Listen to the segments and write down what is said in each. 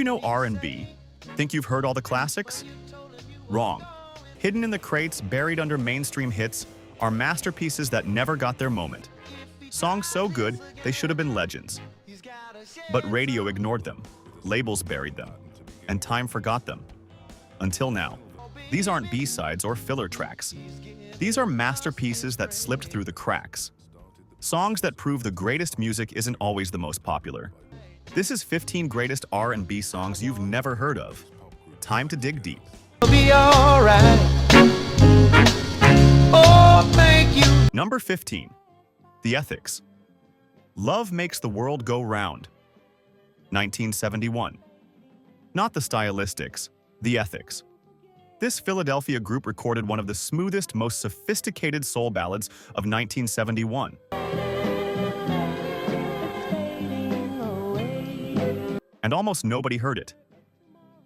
you know R&B? Think you've heard all the classics? Wrong. Hidden in the crates, buried under mainstream hits, are masterpieces that never got their moment. Songs so good, they should have been legends. But radio ignored them, labels buried them, and time forgot them. Until now. These aren't B-sides or filler tracks. These are masterpieces that slipped through the cracks. Songs that prove the greatest music isn't always the most popular. This is 15 greatest R&B songs you've never heard of. Time to dig deep. Be all right. Oh, thank you. Number 15. The Ethics. Love Makes the World Go Round. 1971. Not the stylistics, the ethics. This Philadelphia group recorded one of the smoothest, most sophisticated soul ballads of 1971. And almost nobody heard it.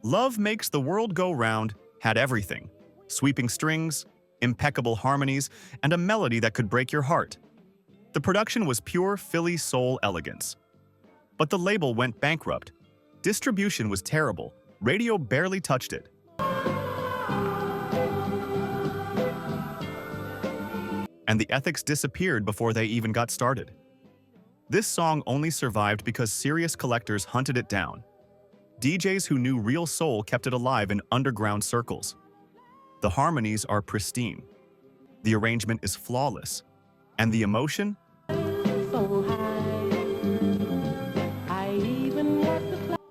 Love Makes the World Go Round had everything: sweeping strings, impeccable harmonies, and a melody that could break your heart. The production was pure Philly soul elegance. But the label went bankrupt. Distribution was terrible. Radio barely touched it. And the ethics disappeared before they even got started. This song only survived because serious collectors hunted it down. DJs who knew real soul kept it alive in underground circles. The harmonies are pristine. The arrangement is flawless. And the emotion?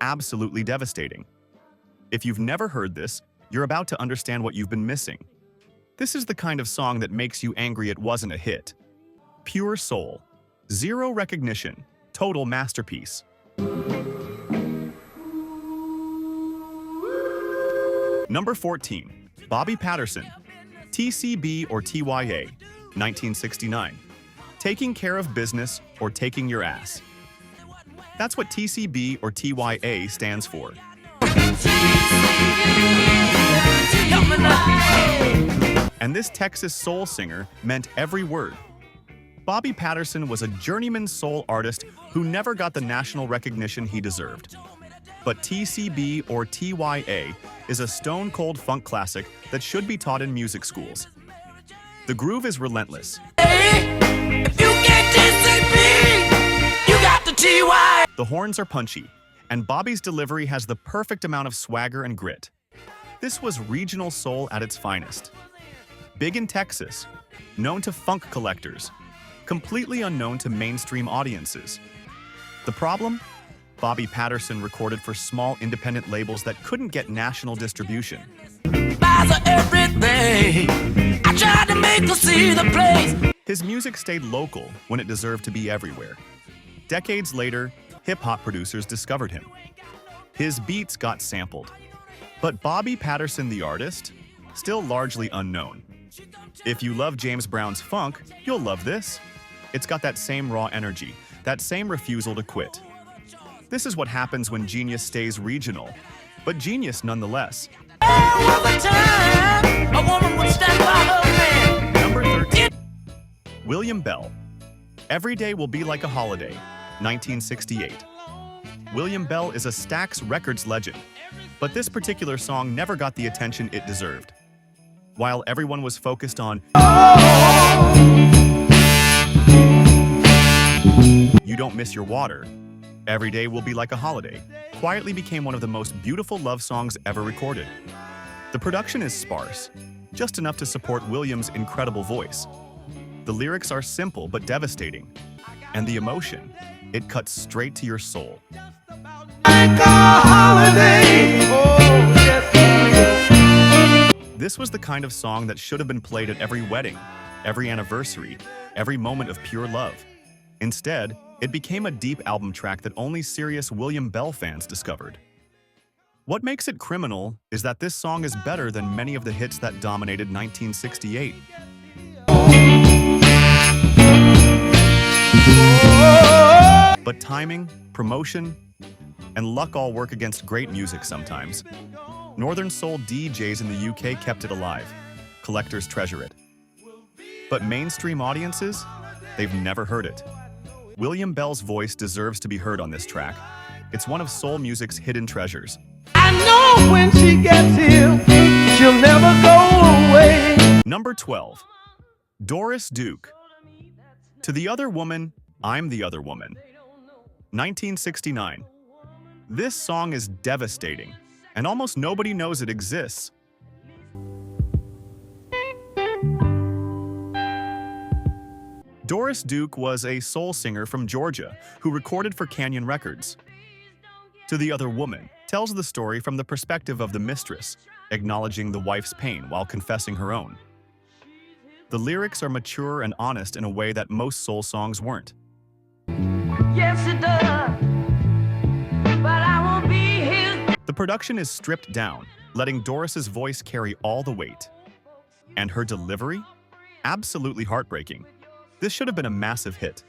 Absolutely devastating. If you've never heard this, you're about to understand what you've been missing. This is the kind of song that makes you angry it wasn't a hit. Pure soul. Zero recognition. Total masterpiece. Number 14. Bobby Patterson. TCB or TYA. 1969. Taking care of business or taking your ass. That's what TCB or TYA stands for. And this Texas soul singer meant every word. Bobby Patterson was a journeyman soul artist who never got the national recognition he deserved. But TCB or TYA is a stone-cold funk classic that should be taught in music schools. The groove is relentless. If you get TCB, you got the TY. The horns are punchy, and Bobby's delivery has the perfect amount of swagger and grit. This was regional soul at its finest. Big in Texas, known to funk collectors, completely unknown to mainstream audiences. The problem? Bobby Patterson recorded for small independent labels that couldn't get national distribution. Everything. I tried to make her see the place. His music stayed local when it deserved to be everywhere. Decades later, hip-hop producers discovered him. His beats got sampled. But Bobby Patterson, the artist, still largely unknown. If you love James Brown's funk, you'll love this. It's got that same raw energy, that same refusal to quit. This is what happens when genius stays regional, but genius nonetheless. Number 13. William Bell. Every Day Will Be Like a Holiday, 1968. William Bell is a Stax Records legend, but this particular song never got the attention it deserved. While everyone was focused on You Don't Miss Your Water, Every Day Will Be Like a Holiday quietly became one of the most beautiful love songs ever recorded. The production is sparse, just enough to support Williams' incredible voice. The lyrics are simple but devastating, and the emotion, it cuts straight to your soul. This was the kind of song that should have been played at every wedding, every anniversary, every moment of pure love. Instead, it became a deep album track that only serious William Bell fans discovered. What makes it criminal is that this song is better than many of the hits that dominated 1968. But timing, promotion, and luck all work against great music sometimes. Northern Soul DJs in the UK kept it alive. Collectors treasure it. But mainstream audiences, they've never heard it. William Bell's voice deserves to be heard on this track. It's one of soul music's hidden treasures. I know when she gets here, she'll never go away. Number 12. Doris Duke. To the Other Woman, I'm the Other Woman. 1969. This song is devastating, and almost nobody knows it exists. Doris Duke was a soul singer from Georgia who recorded for Canyon Records. To the Other Woman tells the story from the perspective of the mistress, acknowledging the wife's pain while confessing her own. The lyrics are mature and honest in a way that most soul songs weren't. Yes, it does. But I won't be his. The production is stripped down, letting Doris's voice carry all the weight. And her delivery? Absolutely heartbreaking. This should have been a massive hit.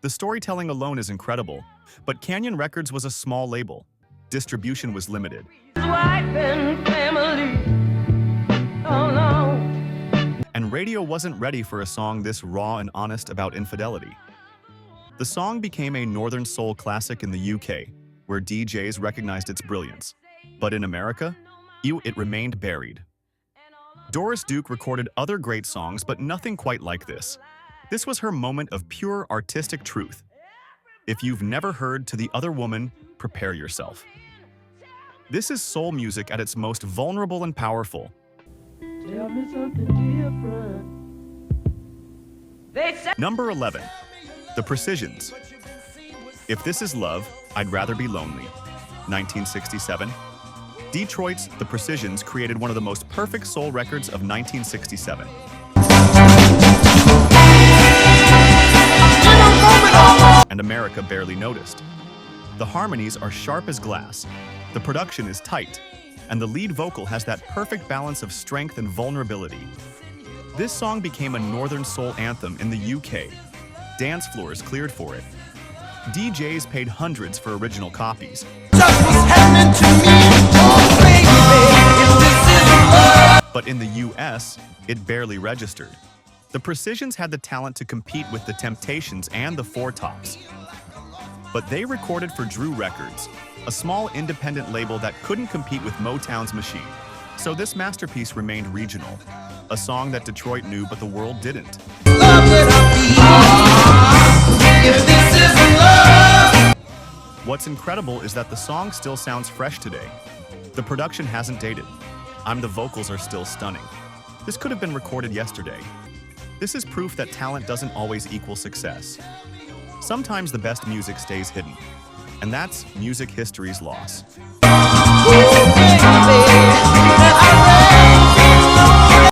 The storytelling alone is incredible, but Canyon Records was a small label. Distribution was limited. Wife and family. Oh no. And radio wasn't ready for a song this raw and honest about infidelity. The song became a Northern Soul classic in the UK, where DJs recognized its brilliance. But in America, it remained buried. Doris Duke recorded other great songs, but nothing quite like this. This was her moment of pure artistic truth. If you've never heard To the Other Woman, prepare yourself. This is soul music at its most vulnerable and powerful. Tell me something different. They say Number 11. The Precisions. If This Is Love, I'd Rather Be Lonely. 1967. Detroit's The Precisions created one of the most perfect soul records of 1967. And America barely noticed. The harmonies are sharp as glass, the production is tight, and the lead vocal has that perfect balance of strength and vulnerability. This song became a Northern Soul anthem in the UK. Dance floors cleared for it. DJs paid hundreds for original copies. just what's happening to me. Oh, baby, if this is love. But in the US, it barely registered. The Precisions had the talent to compete with the Temptations and the Four Tops. But they recorded for Drew Records, a small independent label that couldn't compete with Motown's machine. So this masterpiece remained regional, a song that Detroit knew but the world didn't. Love that I feel. If this is love. What's incredible is that the song still sounds fresh today. The production hasn't dated, and the vocals are still stunning. This could have been recorded yesterday. This is proof that talent doesn't always equal success. Sometimes the best music stays hidden, and that's music history's loss.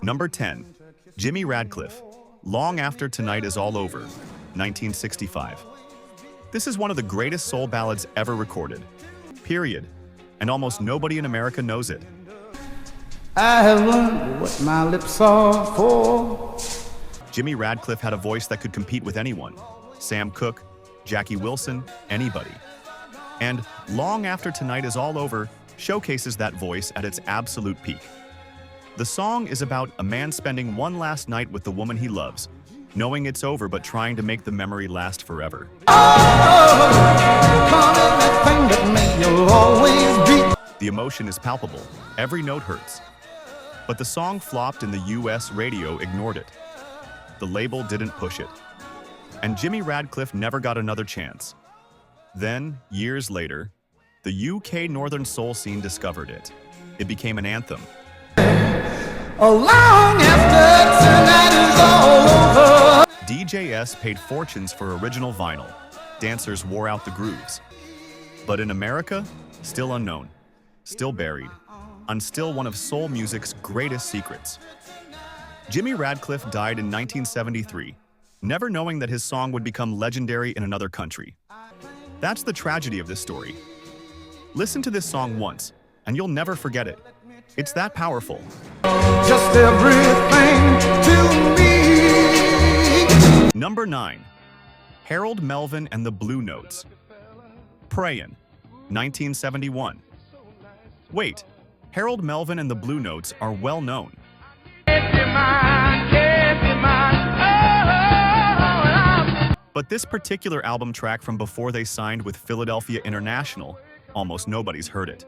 Number 10. Jimmy Radcliffe, Long After Tonight Is All Over, 1965. This is one of the greatest soul ballads ever recorded, period, and almost nobody in America knows it. I have learned what my lips are for. Jimmy Radcliffe had a voice that could compete with anyone. Sam Cooke, Jackie Wilson, anybody. And Long After Tonight Is All Over showcases that voice at its absolute peak. The song is about a man spending one last night with the woman he loves, knowing it's over but trying to make the memory last forever. The emotion is palpable, every note hurts. But the song flopped and the US radio ignored it. The label didn't push it. And Jimmy Radcliffe never got another chance. Then, years later, the UK Northern Soul scene discovered it. It became an anthem. Long after tonight is all over. DJs paid fortunes for original vinyl. Dancers wore out the grooves. But in America, still unknown, still buried, and still one of soul music's greatest secrets. Jimmy Radcliffe died in 1973, never knowing that his song would become legendary in another country. That's the tragedy of this story. Listen to this song once, and you'll never forget it. It's that powerful. Just everything to me. Number 9. Harold Melvin and the Blue Notes. Prayin', 1971. Wait, Harold Melvin and the Blue Notes are well known. But this particular album track from before they signed with Philadelphia International, almost nobody's heard it.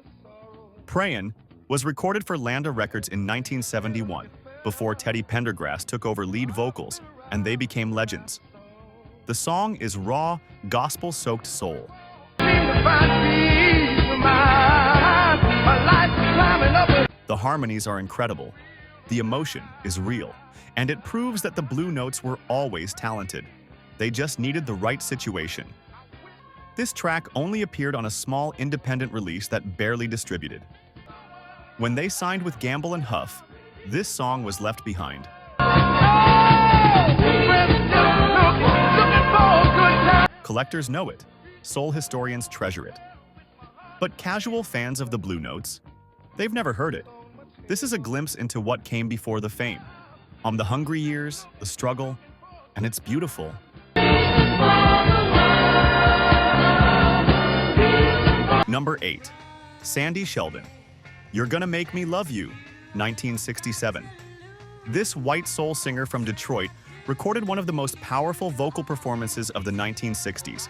Prayin' was recorded for Landa Records in 1971, before Teddy Pendergrass took over lead vocals and they became legends. The song is raw, gospel-soaked soul. The harmonies are incredible, the emotion is real, and it proves that the Blue Notes were always talented. They just needed the right situation. This track only appeared on a small independent release that barely distributed. When they signed with Gamble & Huff, this song was left behind. Collectors know it, soul historians treasure it. But casual fans of the Blue Notes, they've never heard it. This is a glimpse into what came before the fame. On the hungry years, the struggle, and it's beautiful. Number 8. Sandy Sheldon, You're Gonna Make Me Love You, 1967. This white soul singer from Detroit recorded one of the most powerful vocal performances of the 1960s.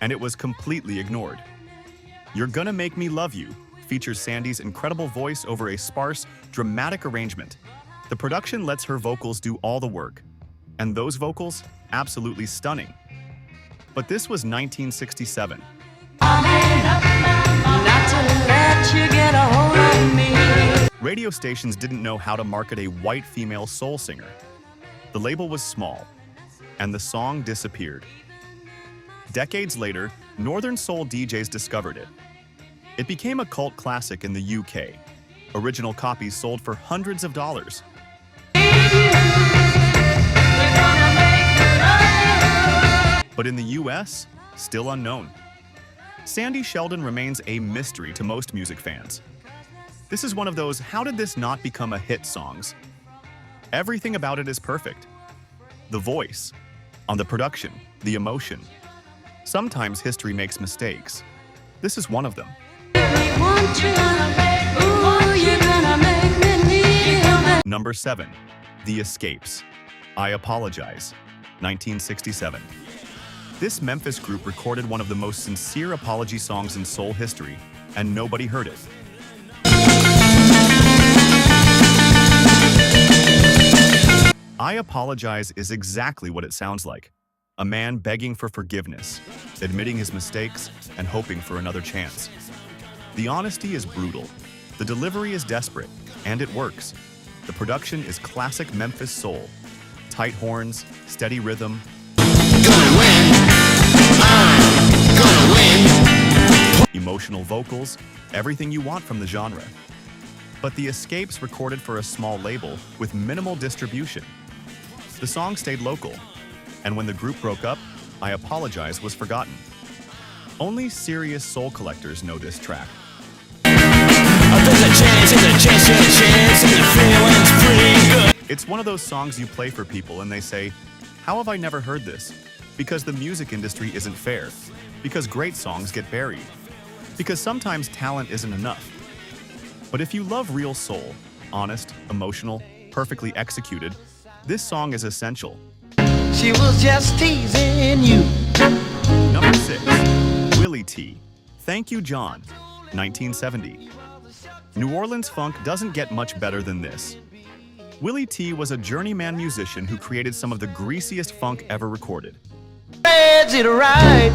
And it was completely ignored. You're Gonna Make Me Love You features Sandy's incredible voice over a sparse, dramatic arrangement. The production lets her vocals do all the work. And those vocals, absolutely stunning. But this was 1967. Radio stations didn't know how to market a white female soul singer. The label was small, and the song disappeared. Decades later, Northern soul DJs discovered it. It became a cult classic in the UK. Original copies sold for hundreds of dollars. But in the US, still unknown. Sandy Sheldon remains a mystery to most music fans. This is one of those "how did this not become a hit" songs. Everything about it is perfect. The voice, on the production, the emotion. Sometimes history makes mistakes. This is one of them. Number 7. The Escapes, I Apologize, 1967. This Memphis group recorded one of the most sincere apology songs in soul history, and nobody heard it. I Apologize is exactly what it sounds like. A man begging for forgiveness, admitting his mistakes, and hoping for another chance. The honesty is brutal, the delivery is desperate, and it works. The production is classic Memphis soul. Tight horns, steady rhythm. Emotional vocals, everything you want from the genre. But The Escapes recorded for a small label with minimal distribution. The song stayed local, and when the group broke up, I Apologize was forgotten. Only serious soul collectors know this track. It's one of those songs you play for people and they say, "How have I never heard this?" Because the music industry isn't fair. Because great songs get buried. Because sometimes talent isn't enough. But if you love real soul, honest, emotional, perfectly executed, this song is essential. She was just teasing you. Number 6. Willie T. Thank You John, 1970. New Orleans funk doesn't get much better than this. Willie T was a journeyman musician who created some of the greasiest funk ever recorded. Is it right?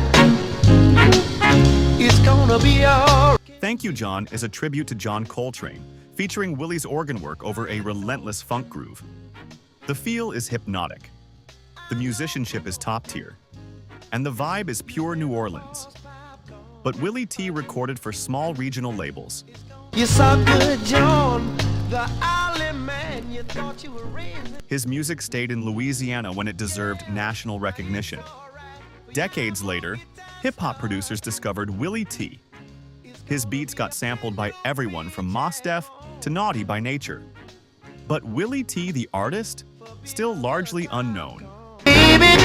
It's gonna be all. Thank You John is a tribute to John Coltrane, featuring Willie's organ work over a relentless funk groove. The feel is hypnotic. The musicianship is top tier. And the vibe is pure New Orleans. But Willie T recorded for small regional labels. You saw good John, the island man you thought you were raising. His music stayed in Louisiana when it deserved national recognition. Decades later, hip-hop producers discovered Willie T. His beats got sampled by everyone from Mos Def to Naughty by Nature. But Willie T, the artist, still largely unknown. Baby,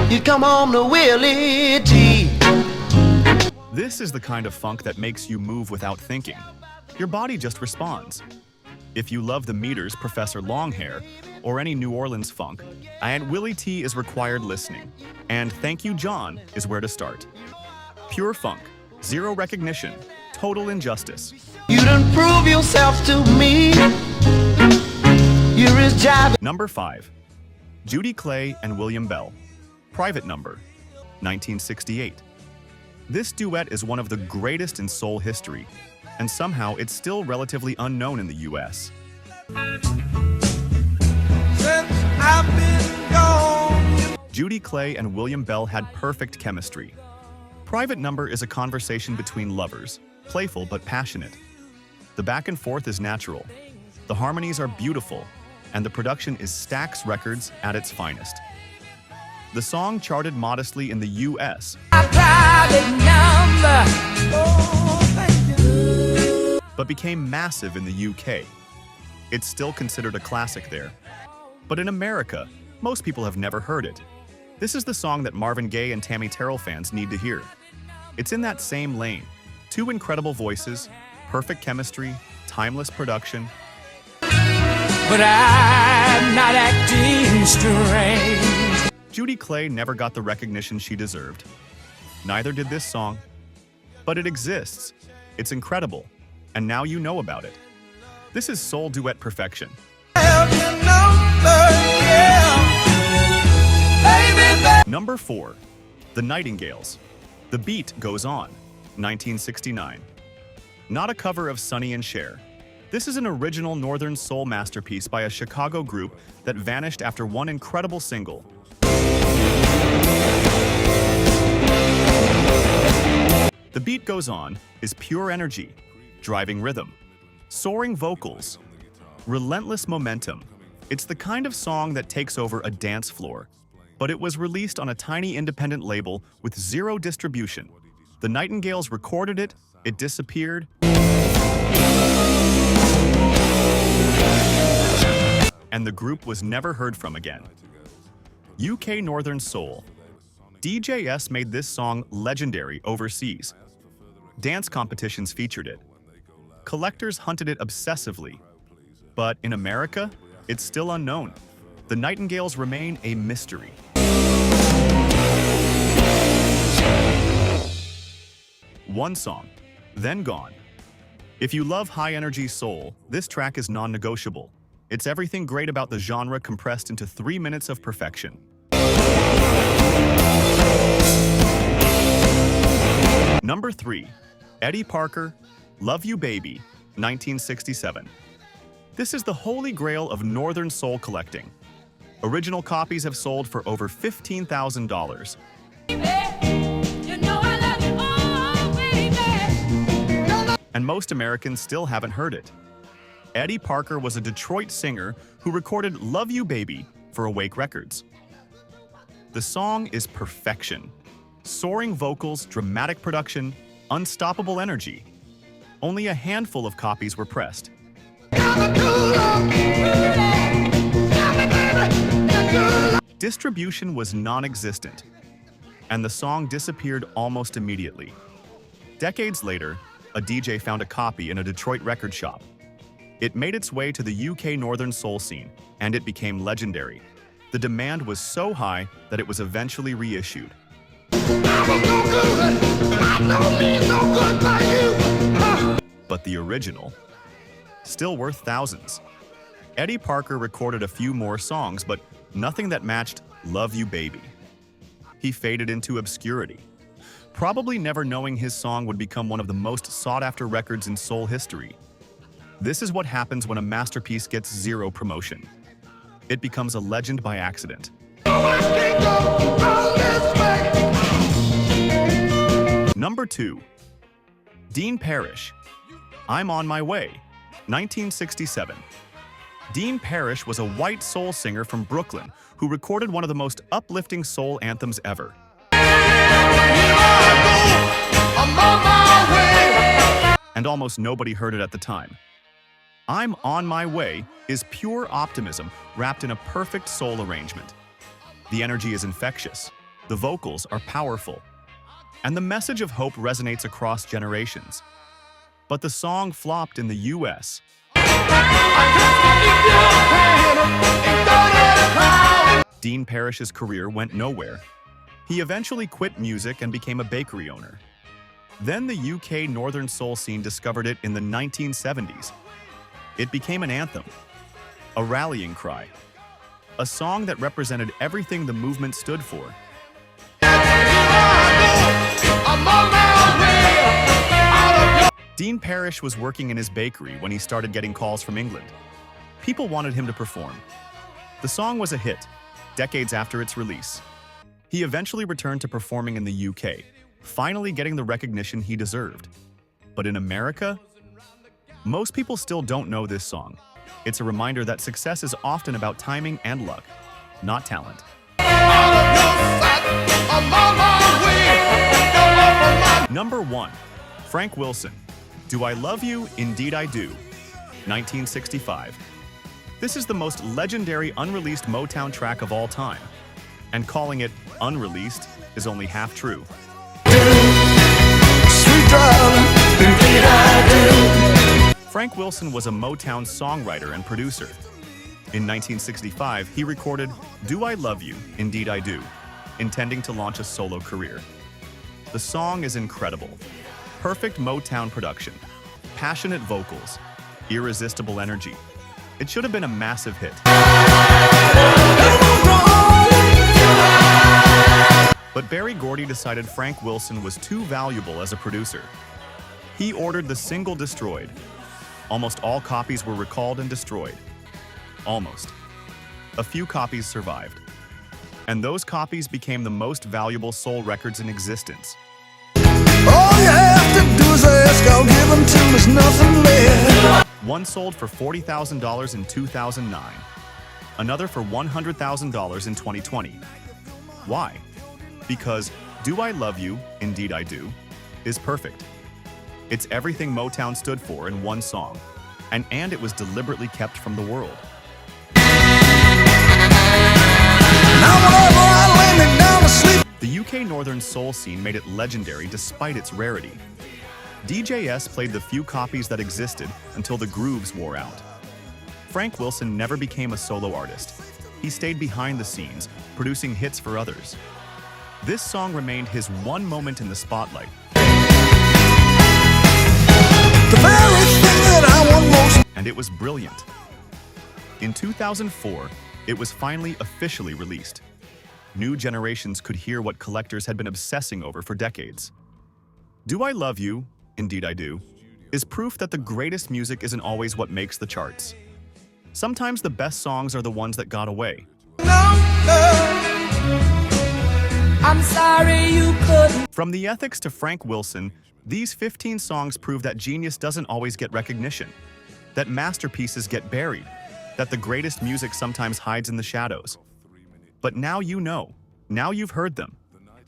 you come home to Willie T. This is the kind of funk that makes you move without thinking. Your body just responds. If you love the Meters, Professor Longhair, or any New Orleans funk, Aunt Willie T is required listening. And Thank You John is where to start. Pure funk, zero recognition, total injustice. You done prove yourself to me. You're as jive. Number 5. Judy Clay and William Bell. Private Number, 1968. This duet is one of the greatest in soul history, and somehow it's still relatively unknown in the US. Since I've been gone. Judy Clay and William Bell had perfect chemistry. Private Number is a conversation between lovers, playful but passionate. The back and forth is natural. The harmonies are beautiful, and the production is Stax Records at its finest. The song charted modestly in the US, but became massive in the UK. It's still considered a classic there. But in America, most people have never heard it. This is the song that Marvin Gaye and Tammy Terrell fans need to hear. It's in that same lane. Two incredible voices, perfect chemistry, timeless production. But I'm not acting strange. Judy Clay never got the recognition she deserved. Neither did this song. But it exists. It's incredible. And now you know about it. This is soul duet perfection. Number 4. The Nightingales. The Beat Goes On, 1969. Not a cover of Sonny and Cher. This is an original Northern soul masterpiece by a Chicago group that vanished after one incredible single. The Beat Goes On is pure energy, driving rhythm, soaring vocals, relentless momentum. It's the kind of song that takes over a dance floor, but it was released on a tiny independent label with zero distribution. The Nightingales recorded it, it disappeared, and the group was never heard from again. UK Northern Soul. DJS made this song legendary overseas. Dance competitions featured it. Collectors hunted it obsessively. But in America, it's still unknown. The Nightingales remain a mystery. One song, Then Gone. If you love high-energy soul, this track is non-negotiable. It's everything great about the genre compressed into 3 minutes of perfection. Number 3. Eddie Parker, Love You Baby, 1967. This is the holy grail of Northern soul collecting. Original copies have sold for over $15,000. And most Americans still haven't heard it. Eddie Parker was a Detroit singer who recorded Love You Baby for Awake Records. The song is perfection. Soaring vocals, dramatic production, unstoppable energy. Only a handful of copies were pressed. Distribution was non-existent, and the song disappeared almost immediately. Decades later, a DJ found a copy in a Detroit record shop. It made its way to the UK Northern soul scene, and it became legendary. The demand was so high that it was eventually reissued. But the original, still worth thousands. Eddie Parker recorded a few more songs, but nothing that matched Love You Baby. He faded into obscurity, probably never knowing his song would become one of the most sought-after records in soul history. This is what happens when a masterpiece gets zero promotion. It becomes a legend by accident. Number 2. Dean Parrish, I'm on My Way, 1967. Dean Parrish was a white soul singer from Brooklyn who recorded one of the most uplifting soul anthems ever. And almost nobody heard it at the time. I'm on My Way is pure optimism wrapped in a perfect soul arrangement. The energy is infectious, the vocals are powerful, and the message of hope resonates across generations. But the song flopped in the US. Dean Parrish's career went nowhere. He eventually quit music and became a bakery owner. Then the UK Northern Soul scene discovered it in the 1970s. It became an anthem, a rallying cry, a song that represented everything the movement stood for. Dean Parrish was working in his bakery when he started getting calls from England. People wanted him to perform. The song was a hit, decades after its release. He eventually returned to performing in the UK, finally getting the recognition he deserved. But in America, most people still don't know this song. It's a reminder that success is often about timing and luck, not talent. Number 1. Frank Wilson, Do I Love You? Indeed I Do, 1965. This is the most legendary unreleased Motown track of all time, and calling it unreleased is only half true. Frank Wilson was a Motown songwriter and producer. In 1965, he recorded Do I Love You? Indeed I Do, intending to launch a solo career. The song is incredible. Perfect Motown production, passionate vocals, irresistible energy. It should have been a massive hit. But Berry Gordy decided Frank Wilson was too valuable as a producer. He ordered the single destroyed. Almost all copies were recalled and destroyed. Almost. A few copies survived. And those copies became the most valuable soul records in existence. All you have to do is ask, I'll give them till there's nothing left. One sold for $40,000 in 2009. Another for $100,000 in 2020. Why? Because Do I Love You? Indeed I Do is perfect. It's everything Motown stood for in one song, and it was deliberately kept from the world. The UK Northern Soul scene made it legendary despite its rarity. DJ S played the few copies that existed until the grooves wore out. Frank Wilson never became a solo artist. He stayed behind the scenes, producing hits for others. This song remained his one moment in the spotlight. The very thing that I want most. And it was brilliant. In 2004, it was finally officially released. New generations could hear what collectors had been obsessing over for decades. Do I Love You? Indeed I Do is proof that the greatest music isn't always what makes the charts. Sometimes the best songs are the ones that got away. I'm sorry you couldn't. From The Ethics to Frank Wilson, these 15 songs prove that genius doesn't always get recognition, that masterpieces get buried, that the greatest music sometimes hides in the shadows. But now you know, now you've heard them,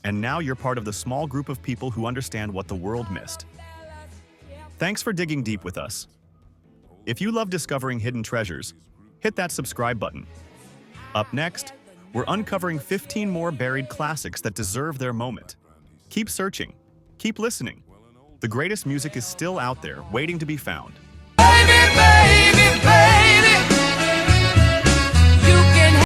and now you're part of the small group of people who understand what the world missed. Thanks for digging deep with us. If you love discovering hidden treasures, hit that subscribe button. Up next, we're uncovering 15 more buried classics that deserve their moment. Keep searching, keep listening. The greatest music is still out there, waiting to be found.